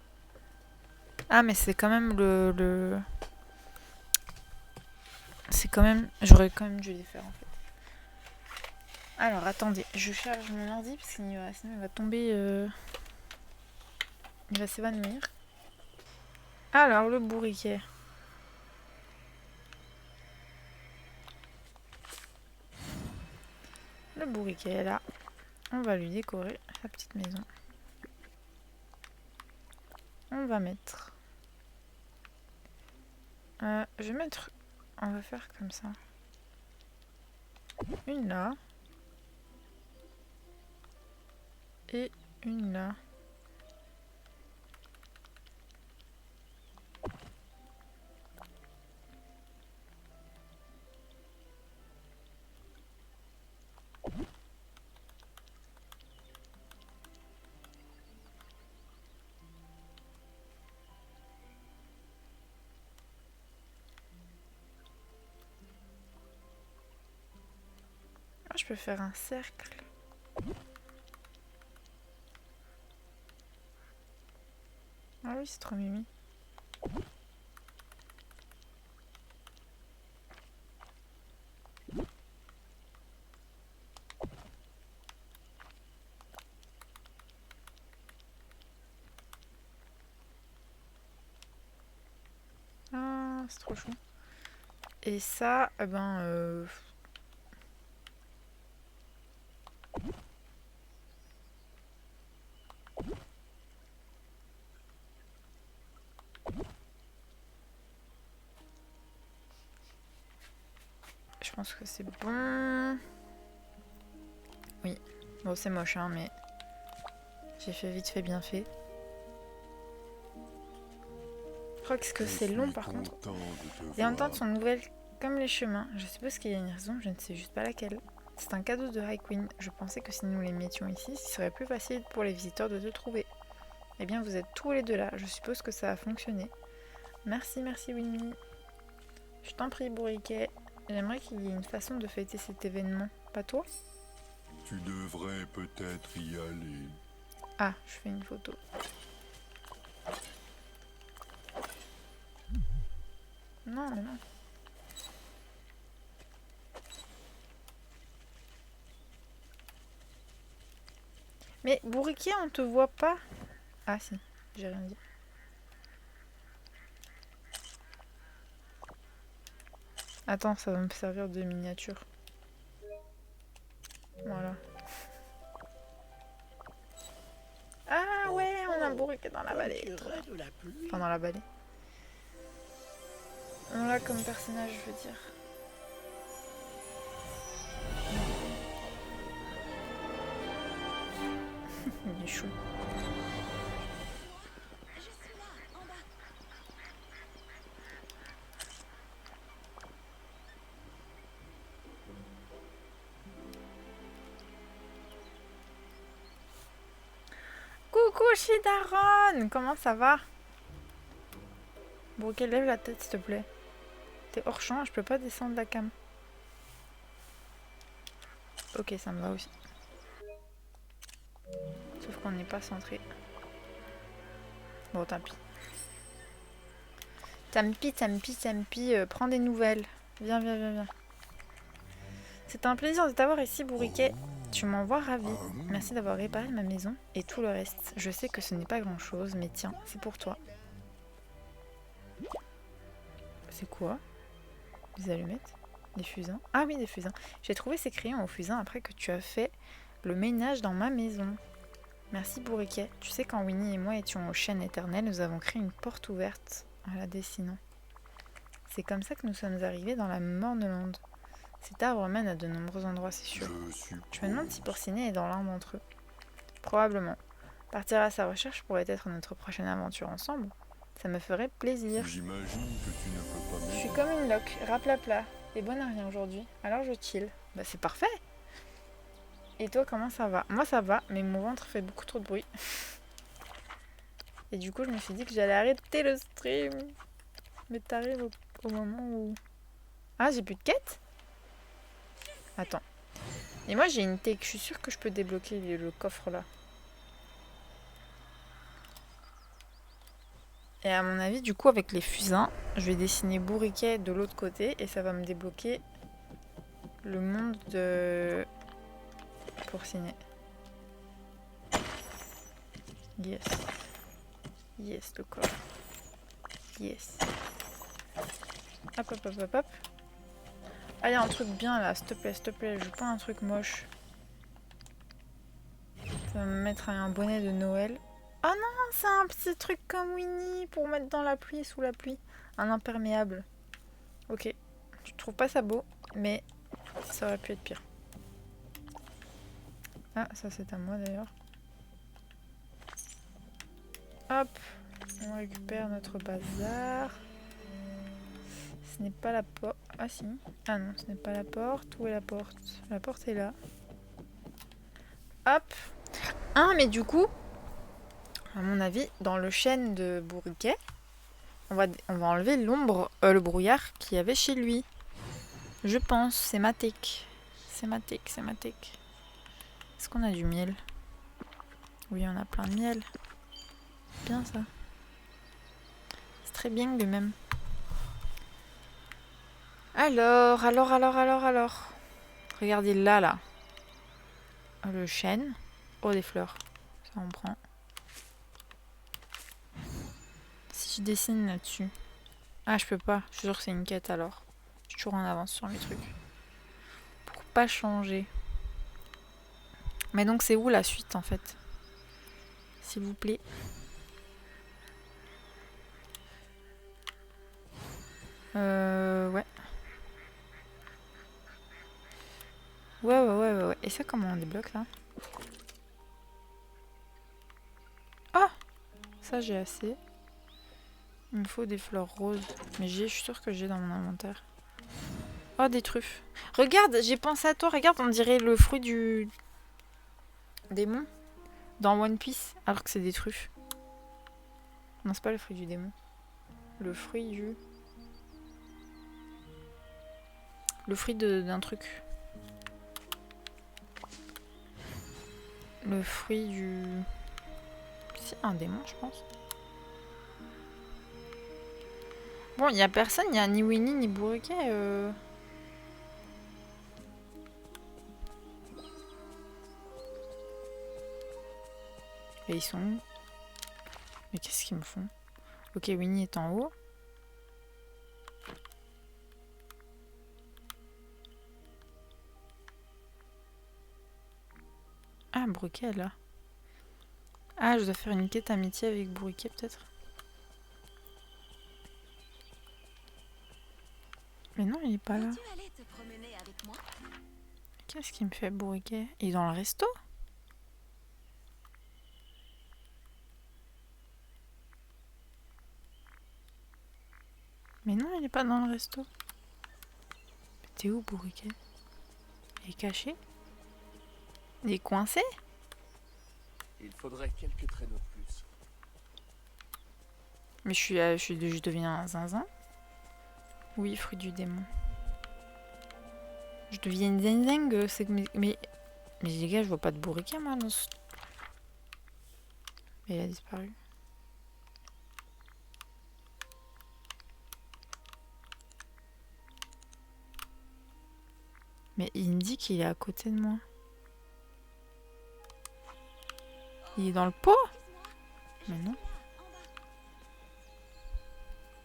Ah mais c'est quand même le... C'est quand même... J'aurais quand même dû les faire en fait. Alors attendez, je charge mon ordi parce qu'il va... sinon il va tomber... Il va s'évanouir. Alors le bourriquet. Le bourriquet est là. On va lui décorer sa petite maison. On va mettre... je vais mettre... On va faire comme ça. Une là. Et une là. Ah, je peux faire un cercle. Ah oui, c'est trop mimi. Ah, c'est trop chou. Et ça, eh ben... Je pense que c'est bon. Oui. Bon, c'est moche, hein, mais... J'ai fait vite fait, bien fait. Je crois que c'est long, par contre. Les ententes sont nouvelles comme les chemins. Je suppose qu'il y a une raison, je ne sais juste pas laquelle. C'est un cadeau de High Queen. Je pensais que si nous les mettions ici, ce serait plus facile pour les visiteurs de te trouver. Eh bien, vous êtes tous les deux là. Je suppose que ça a fonctionné. Merci, merci Winnie. Je t'en prie, bourriquet. J'aimerais qu'il y ait une façon de fêter cet événement. Pas toi? Tu devrais peut-être y aller. Ah, je fais une photo. Non, mais non. Mais bourriquet, on te voit pas? Ah si, j'ai rien dit. Attends, ça va me servir de miniature. Voilà. Ah ouais, on a un bourriquet dans la vallée. De la pluie. Enfin, dans la vallée. On l'a comme personnage, je veux dire. Il est chou. Je suis là, en bas. Coucou Shidaron, comment ça va? Bourriquet, lève la tête s'il te plaît. T'es hors champ, je peux pas descendre la cam. Ok, ça me va aussi. Sauf qu'on n'est pas centré. Bon, tant pis. Tant pis, prends des nouvelles. Viens, viens, viens, viens. C'est un plaisir de t'avoir ici, bourriquet. Tu m'envoies ravi. Merci d'avoir réparé ma maison et tout le reste. Je sais que ce n'est pas grand chose, mais tiens, c'est pour toi. C'est quoi? Des allumettes? Des fusains? Ah oui, des fusains. J'ai trouvé ces crayons aux fusains après que tu as fait le ménage dans ma maison. Merci bourriquet. Tu sais, quand Winnie et moi étions aux chênes éternelles, nous avons créé une porte ouverte en la dessinant. C'est comme ça que nous sommes arrivés dans la Morne-Lande. Cet arbre mène à de nombreux endroits, c'est sûr. Je me demande si Porcinet est dans l'un d'entre eux. Probablement. Partir à sa recherche pourrait être notre prochaine aventure ensemble. Ça me ferait plaisir. J'imagine que tu ne peux pas Je suis m'aider. comme une loque, raplapla. Et bonne à rien aujourd'hui. Alors je chill. Bah c'est parfait. Et toi, comment ça va? Moi, ça va, mais mon ventre fait beaucoup trop de bruit. Et du coup, je me suis dit que j'allais arrêter le stream. Mais t'arrives au moment où... Ah, j'ai plus de quête? Attends. Et moi, j'ai une tech. Je suis sûre que je peux débloquer le coffre là. Et à mon avis, du coup, avec les fusains, je vais dessiner Bourriquet de l'autre côté et ça va me débloquer le monde de... Pourcinet. Yes. Yes, le coffre. Yes. Hop, hop, hop, hop, hop. Ah, il y a un truc bien là, s'il te plaît, je veux pas un truc moche. Ça va me mettre un bonnet de Noël. Oh non, c'est un petit truc comme Winnie pour mettre dans la pluie, sous la pluie. Un imperméable. Ok, je trouve pas ça beau, mais ça aurait pu être pire. Ah, ça c'est à moi d'ailleurs. Hop, on récupère notre bazar. Ce n'est pas la porte. Ah si. Ah non, ce n'est pas la porte. Où est la porte? La porte est là. Hop. Ah, mais du coup, à mon avis, dans le chêne de Bourriquet, on va enlever l'ombre, le brouillard qu'il y avait chez lui. Je pense, c'est ma tech. C'est ma tech. Est-ce qu'on a du miel? Oui, on a plein de miel. Bien ça. C'est très bien lui-même. Alors. Regardez là. Le chêne. Oh, des fleurs. Ça, on prend. Si je dessine là-dessus. Ah, je peux pas. Je suis sûre que c'est une quête alors. Je suis toujours en avance sur mes trucs. Pour pas changer. Mais donc, c'est où la suite en fait? S'il vous plaît. Ouais. Ouais. Et ça, comment on débloque là? Ah! Ça, j'ai assez. Il me faut des fleurs roses. Mais je suis sûre que j'ai dans mon inventaire. Oh, des truffes. Regarde, j'ai pensé à toi. Regarde, on dirait le fruit du démon dans One Piece. Alors que c'est des truffes. Non, c'est pas le fruit du démon. Le fruit du... Le fruit d'un truc. Le fruit du... C'est un démon, je pense. Bon, il n'y a personne, il n'y a ni Winnie ni Bourriquet. Et ils sont où? Mais qu'est-ce qu'ils me font? Ok, Winnie est en haut. Ah, Bourriquet est là. Ah, je dois faire une quête amitié avec Bourriquet peut-être. Mais non, il est pas là. Veux-tu aller te promener avec moi? Qu'est-ce qu'il me fait, Bourriquet? Il est dans le resto? Mais non, il est pas dans le resto. T'es où, Bourriquet? Il est caché? Il est coincé? Il faudrait quelques traîneaux de plus. Mais je deviens un zinzin? Oui, fruit du démon. Je deviens une zinzing, c'est... Mais les gars, je vois pas de Bourriquet, moi, dans ce... Mais il a disparu. Mais il me dit qu'il est à côté de moi. Il est dans le pot? Mais non.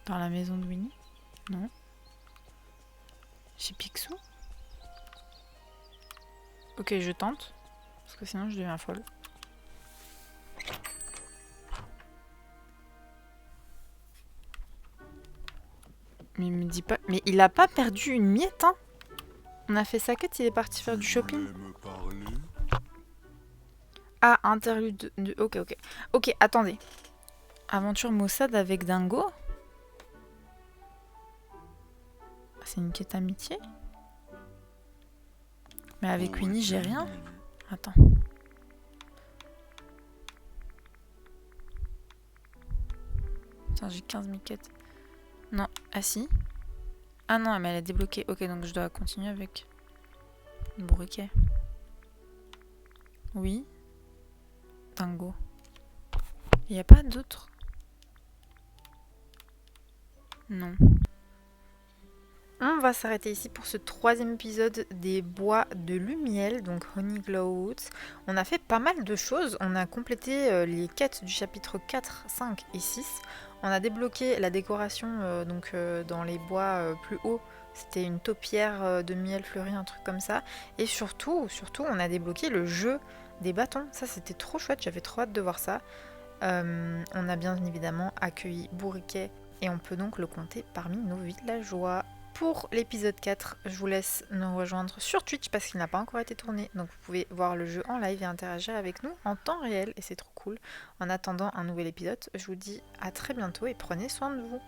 Dans la maison de Winnie? Non. Chez Picsou? Ok, je tente. Parce que sinon je deviens folle. Mais il me dit pas... Mais il a pas perdu une miette, hein? On a fait sa quête, il est parti faire du shopping. Tu voulais me parler? Ah, interlude de... Ok. Ok, attendez. Aventure Maussade avec Dingo? C'est une quête amitié? Mais avec Où Winnie, j'ai est-il, rien. Winnie? Attends. Putain, j'ai 15 000 quêtes. Non, ah si. Ah non, mais elle a débloqué. Ok, donc je dois continuer avec le bourriquet. Oui. Dingo. Il n'y a pas d'autre? Non. On va s'arrêter ici pour ce 3e épisode des bois de Lumiel, donc Honeyglow Woods. On a fait pas mal de choses. On a complété les quêtes du chapitre 4, 5 et 6. On a débloqué la décoration dans les bois plus hauts. C'était une taupière de miel fleuri, un truc comme ça. Et surtout, on a débloqué le jeu des bâtons. Ça, c'était trop chouette. J'avais trop hâte de voir ça. On a bien évidemment accueilli Bourriquet et on peut donc le compter parmi nos villageois. Pour l'épisode 4, je vous laisse nous rejoindre sur Twitch parce qu'il n'a pas encore été tourné. Donc vous pouvez voir le jeu en live et interagir avec nous en temps réel et c'est trop cool. En attendant un nouvel épisode, je vous dis à très bientôt et prenez soin de vous.